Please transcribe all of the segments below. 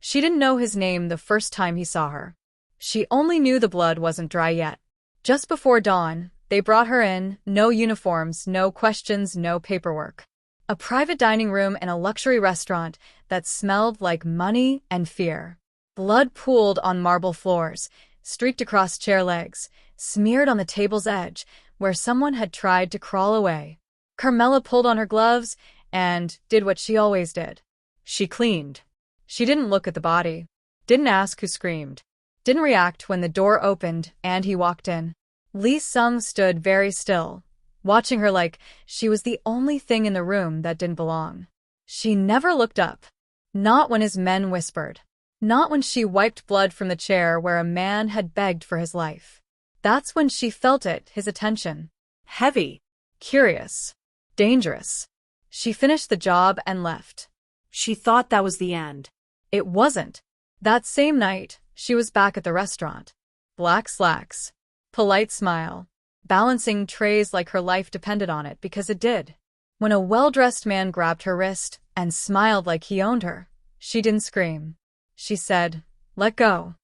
She didn't know his name the first time he saw her. She only knew the blood wasn't dry yet. Just before dawn, they brought her in, no uniforms, no questions, no paperwork. A private dining room in a luxury restaurant that smelled like money and fear. Blood pooled on marble floors, streaked across chair legs, smeared on the table's edge, where someone had tried to crawl away. Carmella pulled on her gloves and did what she always did. She cleaned. She didn't look at the body, didn't ask who screamed, didn't react when the door opened and he walked in. Lee Sung stood very still, watching her like she was the only thing in the room that didn't belong. She never looked up. Not when his men whispered. Not when she wiped blood from the chair where a man had begged for his life. That's when she felt it, his attention. Heavy, curious, dangerous. She finished the job and left. She thought that was the end. It wasn't. That same night, she was back at the restaurant. Black slacks. Polite smile. Balancing trays like her life depended on it because it did. When a well-dressed man grabbed her wrist and smiled like he owned her, she didn't scream. She said, "Let go."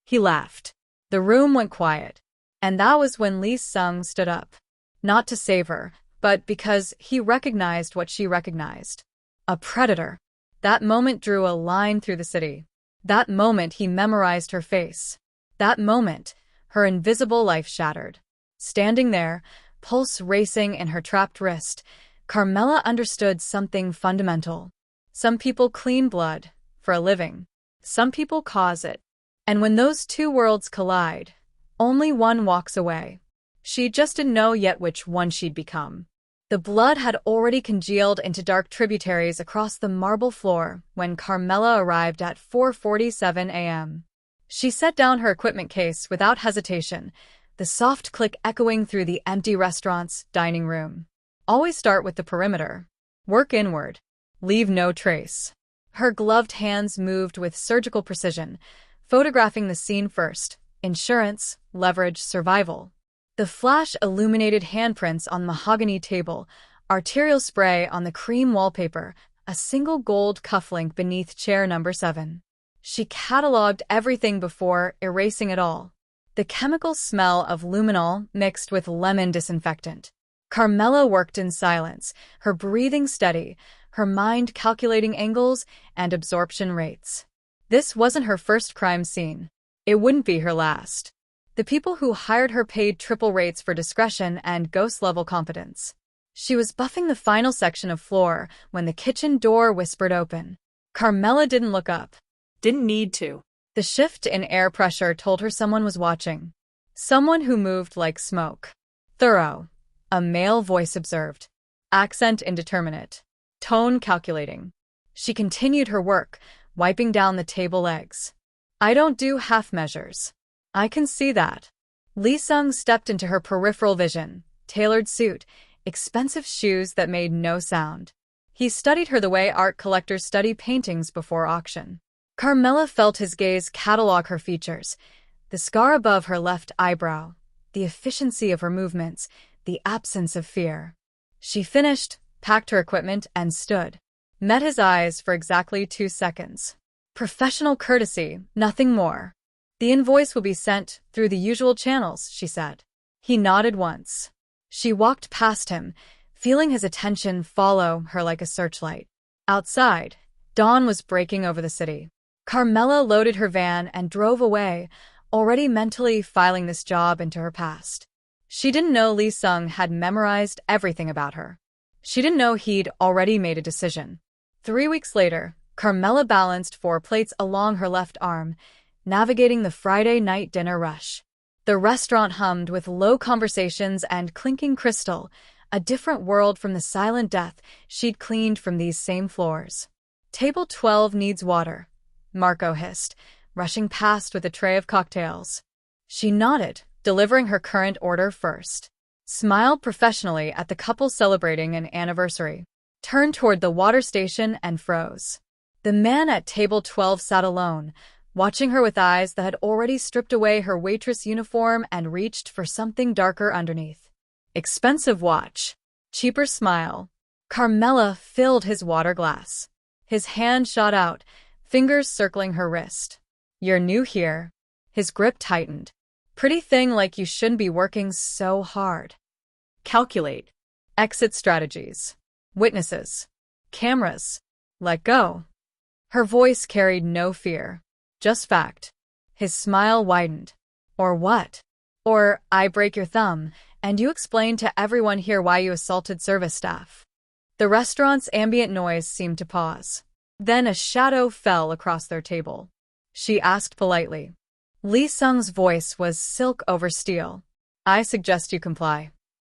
He laughed. The room went quiet. And that was when Lee Sung stood up. Not to save her, but because he recognized what she recognized. A predator. That moment drew a line through the city. That moment he memorized her face. That moment, her invisible life shattered. Standing there, pulse racing in her trapped wrist, Carmella understood something fundamental. Some people clean blood for a living. Some people cause it. And when those two worlds collide, only one walks away. She just didn't know yet which one she'd become. The blood had already congealed into dark tributaries across the marble floor when Carmella arrived at 4:47 a.m. She set down her equipment case without hesitation, the soft click echoing through the empty restaurant's dining room. Always start with the perimeter. Work inward. Leave no trace. Her gloved hands moved with surgical precision, photographing the scene first. Insurance, leverage, survival. The flash illuminated handprints on the mahogany table, arterial spray on the cream wallpaper, a single gold cufflink beneath chair number 7. She cataloged everything before erasing it all. The chemical smell of luminol mixed with lemon disinfectant. Carmella worked in silence, her breathing steady, her mind calculating angles and absorption rates. This wasn't her first crime scene. It wouldn't be her last. The people who hired her paid triple rates for discretion and ghost-level competence. She was buffing the final section of floor when the kitchen door whispered open. Carmella didn't look up. Didn't need to. The shift in air pressure told her someone was watching. Someone who moved like smoke. Thorough. A male voice observed. Accent indeterminate. Tone calculating. She continued her work, wiping down the table legs. I don't do half measures. I can see that. Lee Sung stepped into her peripheral vision, tailored suit, expensive shoes that made no sound. He studied her the way art collectors study paintings before auction. Carmella felt his gaze catalog her features, the scar above her left eyebrow, the efficiency of her movements, the absence of fear. She finished, packed her equipment, and stood. Met his eyes for exactly 2 seconds. Professional courtesy, nothing more. The invoice will be sent through the usual channels, she said. He nodded once. She walked past him, feeling his attention follow her like a searchlight. Outside, dawn was breaking over the city. Carmella loaded her van and drove away, already mentally filing this job into her past. She didn't know Lee Sung had memorized everything about her. She didn't know he'd already made a decision. 3 weeks later, Carmella balanced 4 plates along her left arm, navigating the Friday night dinner rush. The restaurant hummed with low conversations and clinking crystal, a different world from the silent death she'd cleaned from these same floors. Table 12 needs water, Marco hissed, rushing past with a tray of cocktails. She nodded, delivering her current order first. Smiled professionally at the couple celebrating an anniversary. Turned toward the water station and froze. The man at table 12 sat alone, watching her with eyes that had already stripped away her waitress uniform and reached for something darker underneath. Expensive watch. Cheaper smile. Carmella filled his water glass. His hand shot out, fingers circling her wrist. "You're new here." His grip tightened. "Pretty thing like you shouldn't be working so hard." Calculate. Exit strategies. Witnesses. Cameras. Let go. Her voice carried no fear, just fact. His smile widened. "Or what?" "Or I break your thumb, and you explain to everyone here why you assaulted service staff." The restaurant's ambient noise seemed to pause. Then a shadow fell across their table. She asked politely. Lee Sung's voice was silk over steel. "I suggest you comply."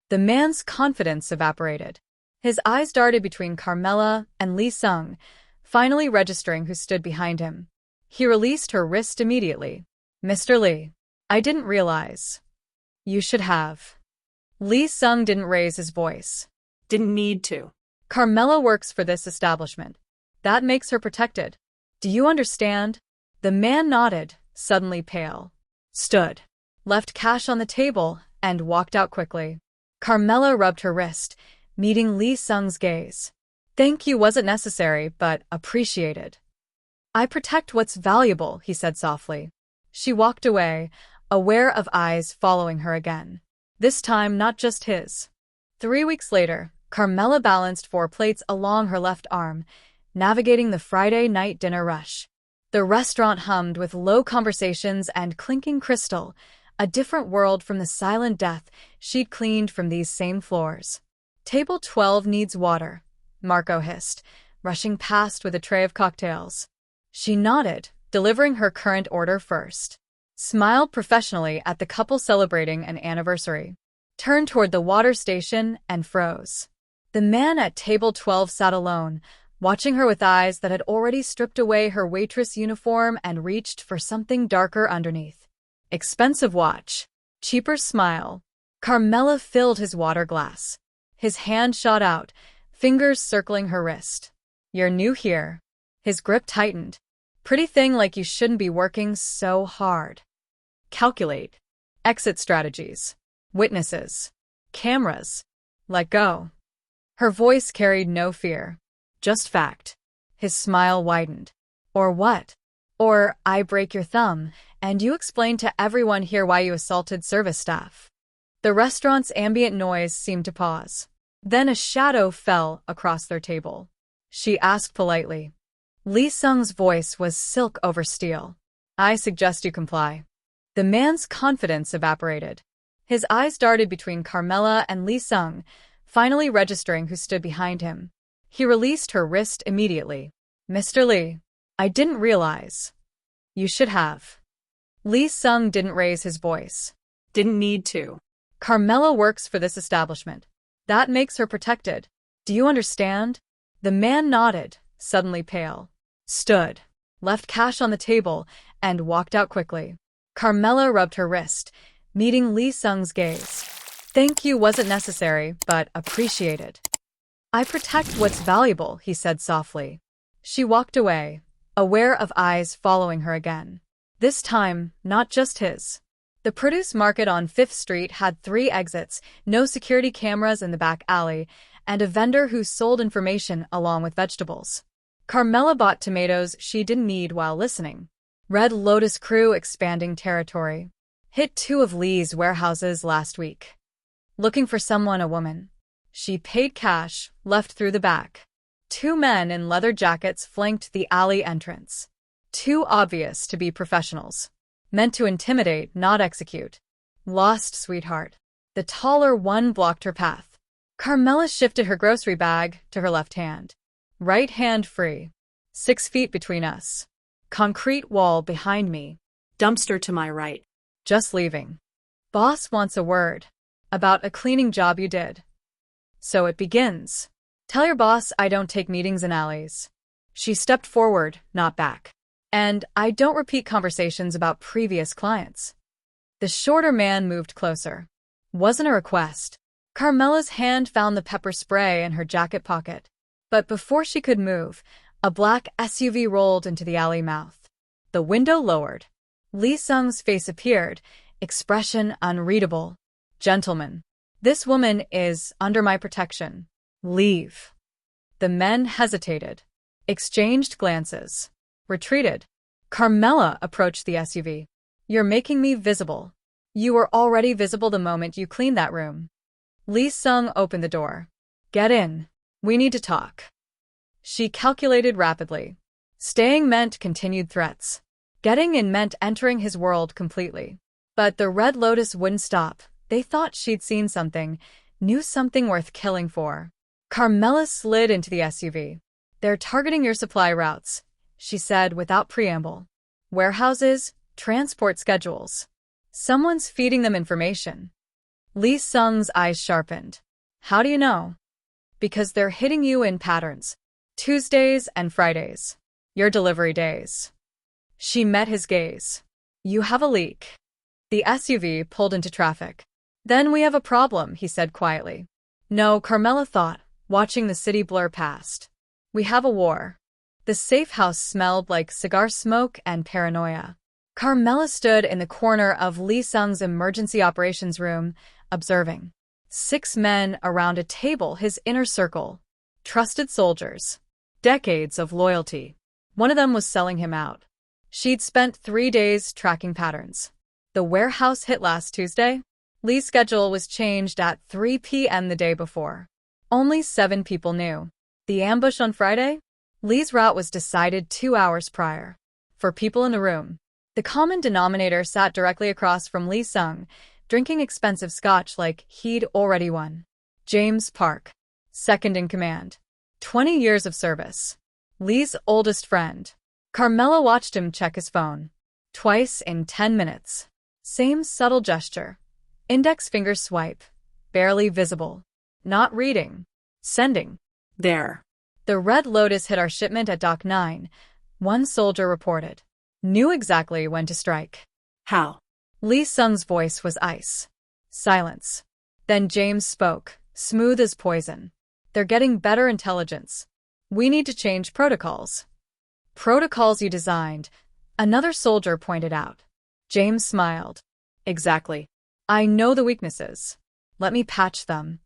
The man's confidence evaporated. His eyes darted between Carmella and Lee Sung, finally registering who stood behind him. He released her wrist immediately. "Mr. Lee, I didn't realize. You should have." Lee Sung didn't raise his voice. Didn't need to. "Carmella works for this establishment. That makes her protected. Do you understand?" The man nodded, suddenly pale. Stood. Left cash on the table and walked out quickly. Carmella rubbed her wrist, meeting Lee Sung's gaze. "Thank you wasn't necessary, but appreciated." "I protect what's valuable," he said softly. She walked away, aware of eyes following her again. This time not just his. 3 weeks later, Carmella balanced 4 plates along her left arm, navigating the Friday night dinner rush. The restaurant hummed with low conversations and clinking crystal, a different world from the silent death she'd cleaned from these same floors. "Table 12 needs water," Marco hissed, rushing past with a tray of cocktails. She nodded, delivering her current order first. Smiled professionally at the couple celebrating an anniversary. Turned toward the water station and froze. The man at table 12 sat alone, watching her with eyes that had already stripped away her waitress uniform and reached for something darker underneath. Expensive watch. Cheaper smile. Carmella filled his water glass. His hand shot out, fingers circling her wrist. "You're new here." His grip tightened. "Pretty thing like you shouldn't be working so hard." Calculate. Exit strategies. Witnesses. Cameras. Let go. Her voice carried no fear, just fact. His smile widened. "Or what?" "Or I break your thumb, and you explain to everyone here why you assaulted service staff." The restaurant's ambient noise seemed to pause. Then a shadow fell across their table. She asked politely. Lee Sung's voice was silk over steel. "I suggest you comply." The man's confidence evaporated. His eyes darted between Carmella and Lee Sung, finally registering who stood behind him. He released her wrist immediately. "Mr. Lee, I didn't realize. You should have." Lee Sung didn't raise his voice. Didn't need to. "Carmella works for this establishment. That makes her protected. Do you understand?" The man nodded, suddenly pale. Stood. Left cash on the table and walked out quickly. Carmella rubbed her wrist, meeting Lee Sung's gaze. "Thank you wasn't necessary, but appreciated." "I protect what's valuable," he said softly. She walked away, aware of eyes following her again. This time, not just his. The produce market on 5th Street had 3 exits, no security cameras in the back alley, and a vendor who sold information along with vegetables. Carmella bought tomatoes she didn't need while listening. Red Lotus Crew expanding territory. Hit 2 of Lee's warehouses last week. Looking for someone, a woman. She paid cash, left through the back. 2 men in leather jackets flanked the alley entrance. Too obvious to be professionals. Meant to intimidate, not execute. Lost sweetheart. The taller one blocked her path. Carmella shifted her grocery bag to her left hand. Right hand free. 6 feet between us. Concrete wall behind me. Dumpster to my right. Just leaving. Boss wants a word. About a cleaning job you did. So it begins. Tell your boss I don't take meetings in alleys. She stepped forward, not back. And I don't repeat conversations about previous clients. The shorter man moved closer. Wasn't a request. Carmella's hand found the pepper spray in her jacket pocket. But before she could move, a black SUV rolled into the alley mouth. The window lowered. Lee Sung's face appeared, expression unreadable. "Gentlemen, this woman is under my protection. Leave." The men hesitated, exchanged glances. retreated. Carmella approached the SUV. You're making me visible. You were already visible the moment you cleaned that room. Lee Sung opened the door. Get in. We need to talk. She calculated rapidly. Staying meant continued threats. Getting in meant entering his world completely. But the Red Lotus wouldn't stop. They thought she'd seen something, knew something worth killing for. Carmella slid into the SUV. They're targeting your supply routes, she said without preamble. Warehouses, transport schedules. Someone's feeding them information. Lee Sung's eyes sharpened. How do you know? Because they're hitting you in patterns. Tuesdays and Fridays. Your delivery days. She met his gaze. You have a leak. The SUV pulled into traffic. Then we have a problem, he said quietly. No, Carmella thought, watching the city blur past. We have a war. The safe house smelled like cigar smoke and paranoia. Carmella stood in the corner of Lee Sung's emergency operations room, observing. 6 men around a table, his inner circle. Trusted soldiers. Decades of loyalty. One of them was selling him out. She'd spent 3 days tracking patterns. The warehouse hit last Tuesday. Lee's schedule was changed at 3 p.m. the day before. Only 7 people knew. The ambush on Friday? Lee's route was decided 2 hours prior. For people in the room, the common denominator sat directly across from Lee Sung, drinking expensive scotch like he'd already won. James Park, second in command. 20 years of service. Lee's oldest friend. Carmella watched him check his phone. Twice in 10 minutes. Same subtle gesture. Index finger swipe. Barely visible. Not reading. Sending. There. The Red Lotus hit our shipment at Dock 9, one soldier reported. Knew exactly when to strike. How? Lee Sung's voice was ice. Silence. Then James spoke, smooth as poison. They're getting better intelligence. We need to change protocols. Protocols you designed, another soldier pointed out. James smiled. Exactly. I know the weaknesses. Let me patch them.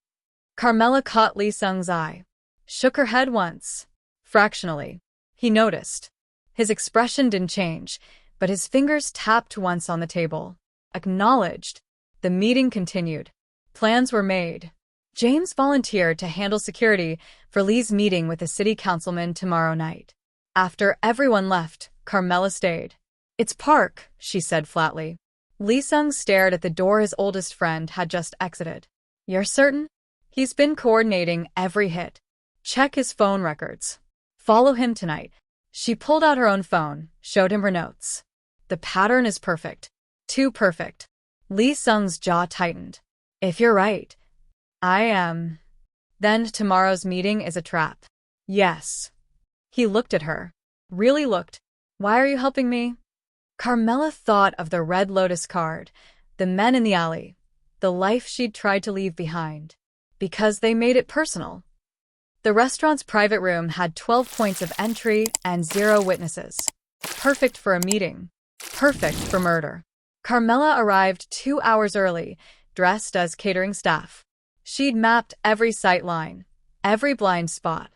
Carmella caught Lee Sung's eye. Shook her head once. Fractionally. He noticed. His expression didn't change, but his fingers tapped once on the table. Acknowledged. The meeting continued. Plans were made. James volunteered to handle security for Lee's meeting with the city councilman tomorrow night. After everyone left, Carmella stayed. It's Park, she said flatly. Lee Sung stared at the door his oldest friend had just exited. You're certain? He's been coordinating every hit. Check his phone records. Follow him tonight. She pulled out her own phone, showed him her notes. The pattern is perfect. Too perfect. Lee Sung's jaw tightened. If you're right. I am. Then tomorrow's meeting is a trap. Yes. He looked at her. Really looked. Why are you helping me? Carmella thought of the Red Lotus card, the men in the alley, the life she'd tried to leave behind. Because they made it personal. The restaurant's private room had 12 points of entry and 0 witnesses. Perfect for a meeting. Perfect for murder. Carmella arrived 2 hours early, dressed as catering staff. She'd mapped every sight line, every blind spot.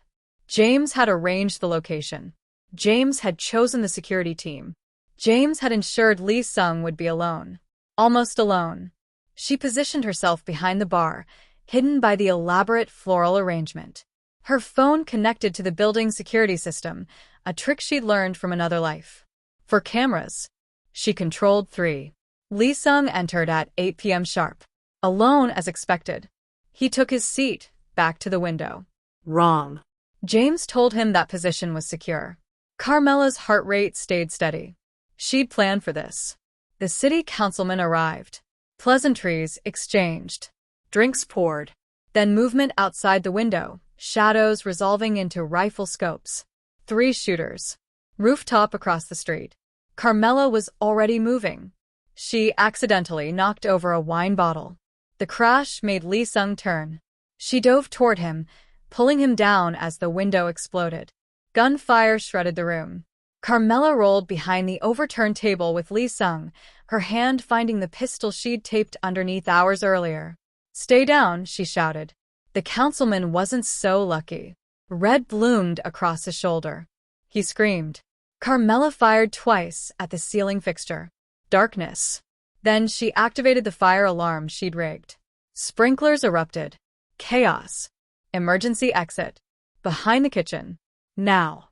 James had arranged the location. James had chosen the security team. James had ensured Lee Sung would be alone. Almost alone. She positioned herself behind the bar, hidden by the elaborate floral arrangement. Her phone connected to the building's security system, a trick she'd learned from another life. For cameras, she controlled 3. Lee Sung entered at 8 p.m. sharp. Alone as expected. He took his seat, back to the window. Wrong. James told him that position was secure. Carmella's heart rate stayed steady. She'd planned for this. The city councilman arrived. Pleasantries exchanged. Drinks poured. Then movement outside the window, shadows resolving into rifle scopes. 3 shooters. Rooftop across the street. Carmella was already moving. She accidentally knocked over a wine bottle. The crash made Lee Sung turn. She dove toward him, pulling him down as the window exploded. Gunfire shredded the room. Carmella rolled behind the overturned table with Lee Sung, her hand finding the pistol she'd taped underneath hours earlier. Stay down, she shouted. The councilman wasn't so lucky. Red bloomed across his shoulder. He screamed. Carmella fired twice at the ceiling fixture. Darkness. Then she activated the fire alarm she'd rigged. Sprinklers erupted. Chaos. Emergency exit. Behind the kitchen. Now.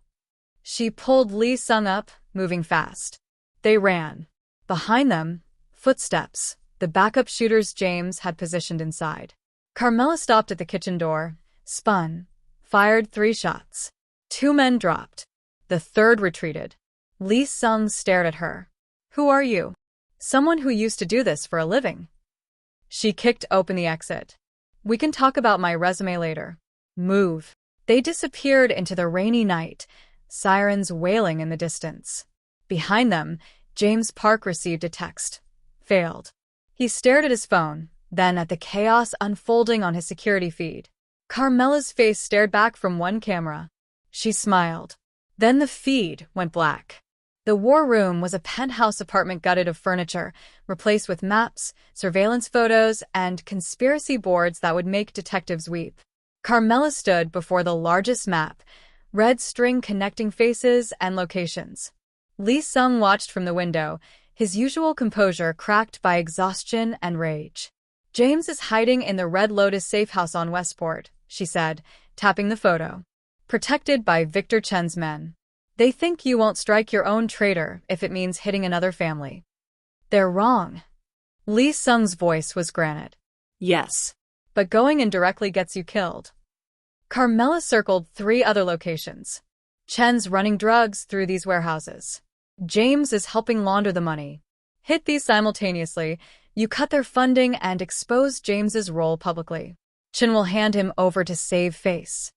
She pulled Lee Sung up, moving fast. They ran. Behind them, footsteps. The backup shooters James had positioned inside. Carmella stopped at the kitchen door, spun, fired 3 shots. 2 men dropped. The third retreated. Lee Sung stared at her. Who are you? Someone who used to do this for a living. She kicked open the exit. We can talk about my resume later. Move. They disappeared into the rainy night, sirens wailing in the distance. Behind them, James Park received a text. Failed. He stared at his phone, then at the chaos unfolding on his security feed. Carmella's face stared back from one camera. She smiled. Then the feed went black. The war room was a penthouse apartment gutted of furniture, replaced with maps, surveillance photos, and conspiracy boards that would make detectives weep. Carmella stood before the largest map, red string connecting faces and locations. Lee Sung watched from the window, his usual composure cracked by exhaustion and rage. James is hiding in the Red Lotus safe house on Westport, she said, tapping the photo. Protected by Victor Chen's men. They think you won't strike your own traitor if it means hitting another family. They're wrong. Lee Sung's voice was granite. Yes. But going in directly gets you killed. Carmella circled 3 other locations. Chen's running drugs through these warehouses. James is helping launder the money. Hit these simultaneously, you cut their funding and expose James's role publicly. Chen will hand him over to save face.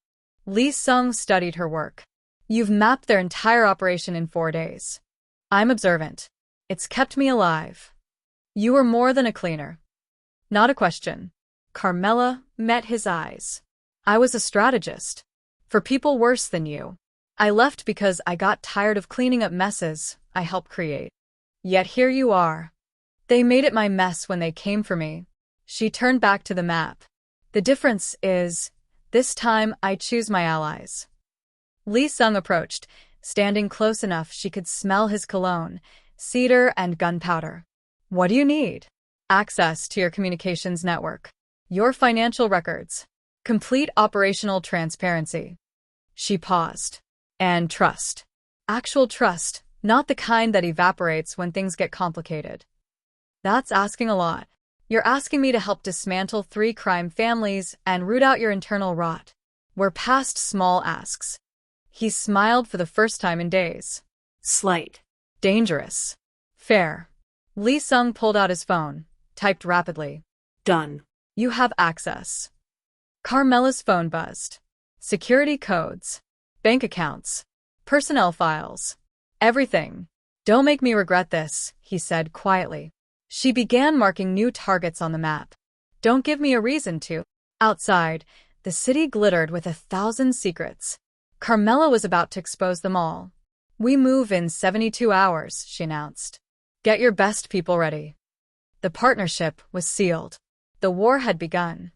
Lee Sung studied her work. You've mapped their entire operation in 4 days. I'm observant. It's kept me alive. You were more than a cleaner. Not a question. Carmella met his eyes. I was a strategist. For people worse than you. I left because I got tired of cleaning up messes I helped create. Yet here you are. They made it my mess when they came for me. She turned back to the map. The difference is, this time I choose my allies. Lee Sung approached, standing close enough she could smell his cologne, cedar and gunpowder. What do you need? Access to your communications network. Your financial records. Complete operational transparency. She paused. And trust. Actual trust, not the kind that evaporates when things get complicated. That's asking a lot. You're asking me to help dismantle 3 crime families and root out your internal rot. We're past small asks. He smiled for the first time in days. Slight. Dangerous. Fair. Lee Sung pulled out his phone, typed rapidly. Done. You have access. Carmella's phone buzzed. Security codes. Bank accounts. Personnel files. Everything. Don't make me regret this, he said quietly. She began marking new targets on the map. Don't give me a reason to. Outside, the city glittered with 1,000 secrets. Carmella was about to expose them all. We move in 72 hours, she announced. Get your best people ready. The partnership was sealed. The war had begun.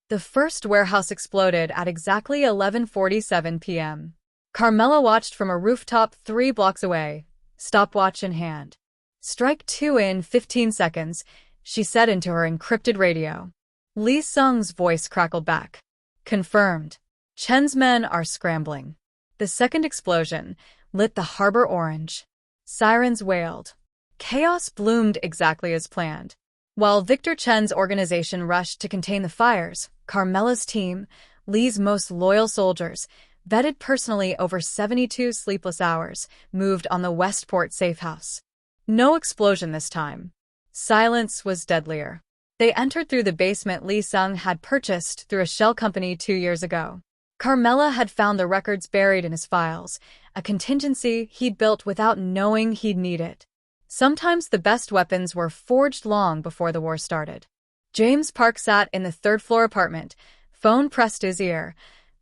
The first warehouse exploded at exactly 11:47 p.m. Carmella watched from a rooftop 3 blocks away, stopwatch in hand. Strike 2 in 15 seconds, she said into her encrypted radio. Lee Sung's voice crackled back. Confirmed. Chen's men are scrambling. The second explosion lit the harbor orange. Sirens wailed. Chaos bloomed exactly as planned. While Victor Chen's organization rushed to contain the fires, Carmella's team, Lee's most loyal soldiers, vetted personally over 72 sleepless hours, moved on the Westport safe house. No explosion this time. Silence was deadlier. They entered through the basement Lee Sung had purchased through a shell company 2 years ago. Carmella had found the records buried in his files, a contingency he'd built without knowing he'd need it. Sometimes the best weapons were forged long before the war started. James Park sat in the 3rd-floor apartment, phone pressed to his ear,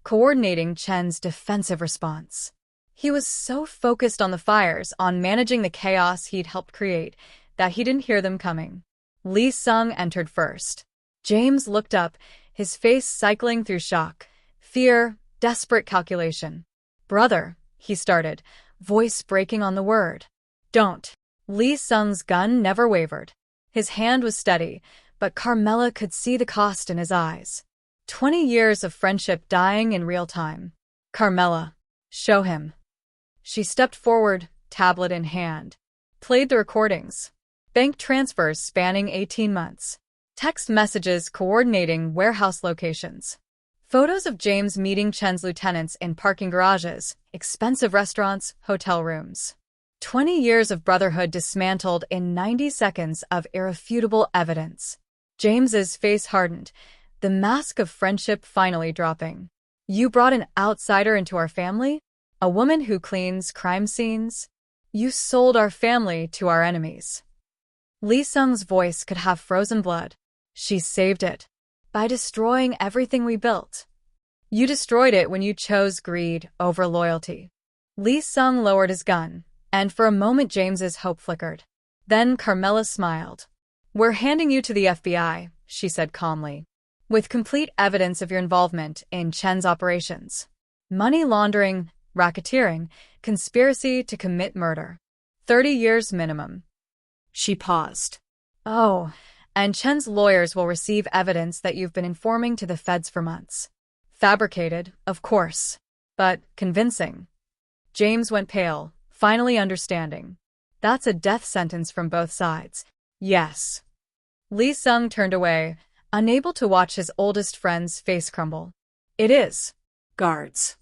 coordinating Chen's defensive response. He was so focused on the fires, on managing the chaos he'd helped create, that he didn't hear them coming. Lee Sung entered first. James looked up, his face cycling through shock, fear, desperate calculation. Brother, he started, voice breaking on the word. Don't. Lee Sung's gun never wavered. His hand was steady, but Carmella could see the cost in his eyes. 20 years of friendship dying in real time. Carmella, show him. She stepped forward, tablet in hand. Played the recordings. Bank transfers spanning 18 months. Text messages coordinating warehouse locations. Photos of James meeting Chen's lieutenants in parking garages, expensive restaurants, hotel rooms. 20 years of brotherhood dismantled in 90 seconds of irrefutable evidence. James's face hardened, the mask of friendship finally dropping. You brought an outsider into our family? A woman who cleans crime scenes? You sold our family to our enemies. Lee Sung's voice could have frozen blood. She saved it. By destroying everything we built. You destroyed it when you chose greed over loyalty. Lee Sung lowered his gun, and for a moment James's hope flickered. Then Carmella smiled. We're handing you to the FBI, she said calmly. With complete evidence of your involvement in Chen's operations. Money laundering, racketeering, conspiracy to commit murder. 30 years minimum. She paused. Oh, and Chen's lawyers will receive evidence that you've been informing to the feds for months. Fabricated, of course, but convincing. James went pale, finally understanding. That's a death sentence from both sides. Yes. Lee Sung turned away, unable to watch his oldest friend's face crumble. It is. Guards.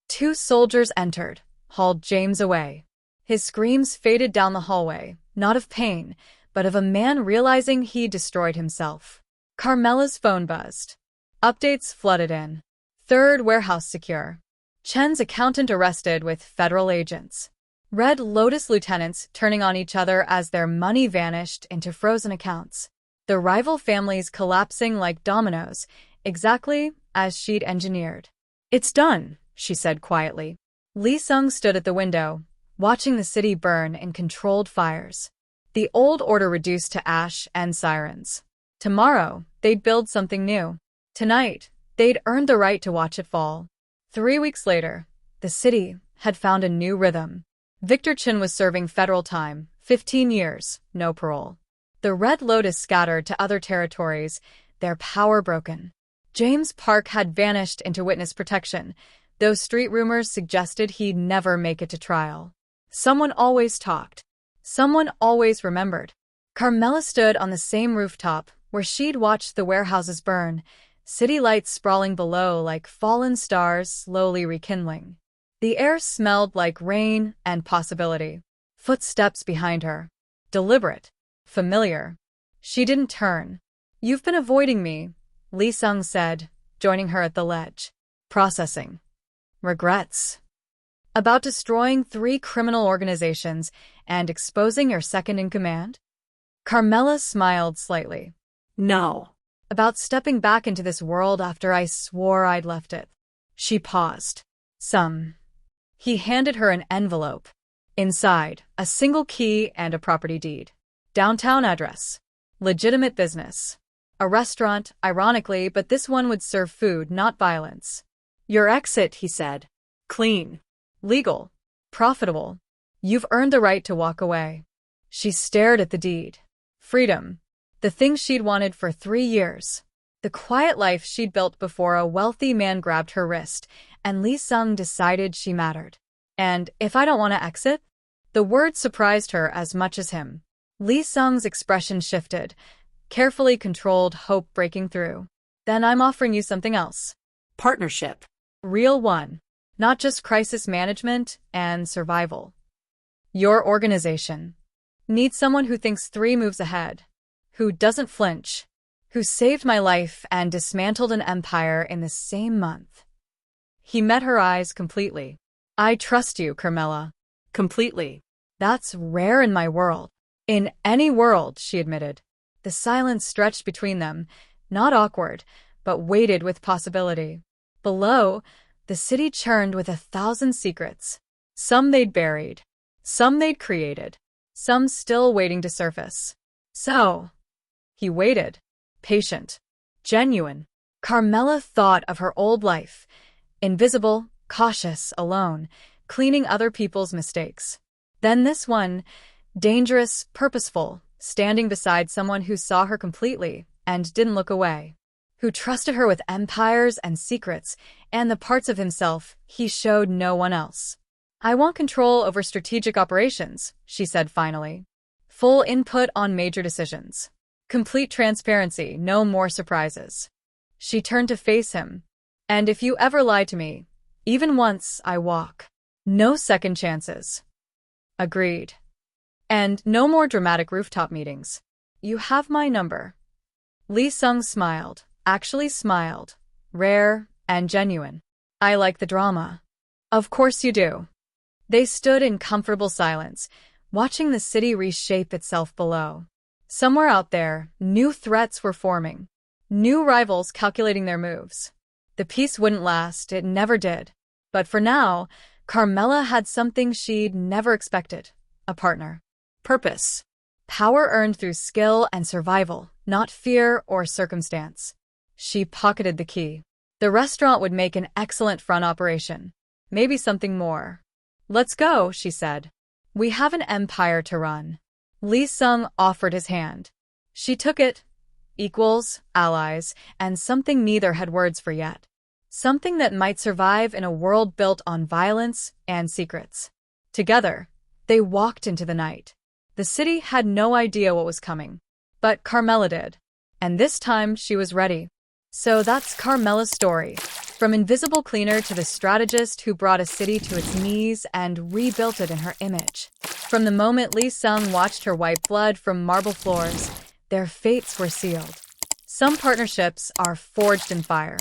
2 soldiers entered, hauled James away. His screams faded down the hallway, not of pain, but of a man realizing he destroyed himself. Carmella's phone buzzed. Updates flooded in. 3rd warehouse secure. Chen's accountant arrested with federal agents. Red Lotus lieutenants turning on each other as their money vanished into frozen accounts. The rival families collapsing like dominoes, exactly as she'd engineered. It's done, she said quietly. Lee Sung stood at the window, watching the city burn in controlled fires. The old order reduced to ash and sirens. Tomorrow, they'd build something new. Tonight, they'd earned the right to watch it fall. 3 weeks later, the city had found a new rhythm. Victor Chen was serving federal time, 15 years, no parole. The Red Lotus scattered to other territories, their power broken. James Park had vanished into witness protection, though street rumors suggested he'd never make it to trial. Someone always talked. Someone always remembered. Carmella stood on the same rooftop where she'd watched the warehouses burn, city lights sprawling below like fallen stars slowly rekindling. The air smelled like rain and possibility. Footsteps behind her. Deliberate. Familiar. She didn't turn. You've been avoiding me, Lee Sung said, joining her at the ledge. Processing. Regrets. About destroying 3 criminal organizations and exposing your second-in-command? Carmella smiled slightly. No. About stepping back into this world after I swore I'd left it. She paused. Some. He handed her an envelope. Inside, a single key and a property deed. Downtown address. Legitimate business. A restaurant, ironically, but this one would serve food, not violence. Your exit, he said. Clean. Legal. Profitable. You've earned the right to walk away. She stared at the deed. Freedom. The thing she'd wanted for 3 years. The quiet life she'd built before a wealthy man grabbed her wrist, and Lee Sung decided she mattered. And if I don't want to exit? The word surprised her as much as him. Lee Sung's expression shifted, carefully controlled hope breaking through. Then I'm offering you something else. Partnership. Real one. Not just crisis management and survival. Your organization needs someone who thinks 3 moves ahead, who doesn't flinch, who saved my life and dismantled an empire in the same month. He met her eyes completely. I trust you, Carmella. Completely. That's rare in my world. In any world, she admitted. The silence stretched between them, not awkward, but weighted with possibility. Below, the city churned with 1,000 secrets. Some they'd buried. Some they'd created. Some still waiting to surface. So, he waited. Patient. Genuine. Carmella thought of her old life. Invisible, cautious, alone. cleaning other people's mistakes. Then this one, dangerous, purposeful, standing beside someone who saw her completely and didn't look away, who trusted her with empires and secrets and the parts of himself he showed no one else. I want control over strategic operations, she said finally. Full input on major decisions. Complete transparency, no more surprises. She turned to face him. And if you ever lie to me, even once, I walk. No second chances. Agreed. And no more dramatic rooftop meetings. You have my number. Lee Sung smiled, actually smiled. Rare and genuine. I like the drama. Of course you do. They stood in comfortable silence, watching the city reshape itself below. Somewhere out there, new threats were forming. New rivals calculating their moves. The peace wouldn't last, it never did. But for now, Carmella had something she'd never expected. A partner. Purpose. Power earned through skill and survival, not fear or circumstance. She pocketed the key. The restaurant would make an excellent front operation. Maybe something more. Let's go, she said. We have an empire to run. Lee Sung offered his hand. She took it. Equals, allies, and something neither had words for yet. Something that might survive in a world built on violence and secrets. Together, they walked into the night. The city had no idea what was coming. But Carmella did. And this time she was ready. So that's Carmella's story. From invisible cleaner to the strategist who brought a city to its knees and rebuilt it in her image. From the moment Lee Sung watched her wipe blood from marble floors, their fates were sealed. Some partnerships are forged in fire.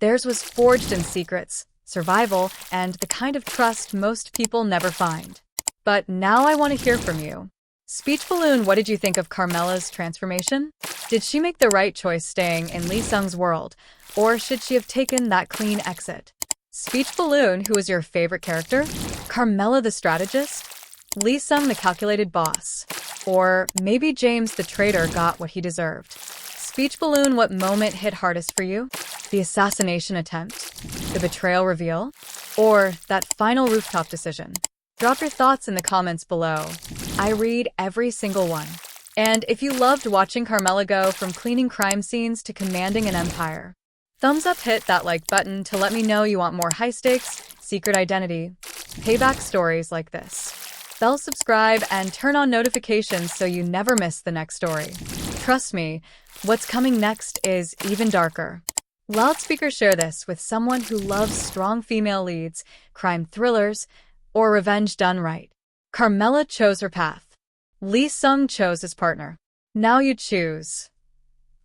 Theirs was forged in secrets, survival, and the kind of trust most people never find. But now I want to hear from you. Speech Balloon, what did you think of Carmella's transformation? Did she make the right choice staying in Lee Sung's world, or should she have taken that clean exit? Speech Balloon, who was your favorite character? Carmella the strategist? Lee Sung the calculated boss? Or maybe James the traitor got what he deserved? Speech Balloon, what moment hit hardest for you? The assassination attempt? The betrayal reveal? Or that final rooftop decision? Drop your thoughts in the comments below. I read every single one. And if you loved watching Carmella go from cleaning crime scenes to commanding an empire, thumbs up, hit that like button to let me know you want more high-stakes, secret identity, payback stories like this. Bell subscribe and turn on notifications so you never miss the next story. Trust me, what's coming next is even darker. Loudspeaker, share this with someone who loves strong female leads, crime thrillers, or revenge done right. Carmella chose her path. Lee Sung chose his partner. Now you choose.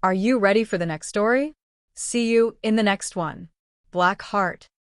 Are you ready for the next story? See you in the next one. Black Heart.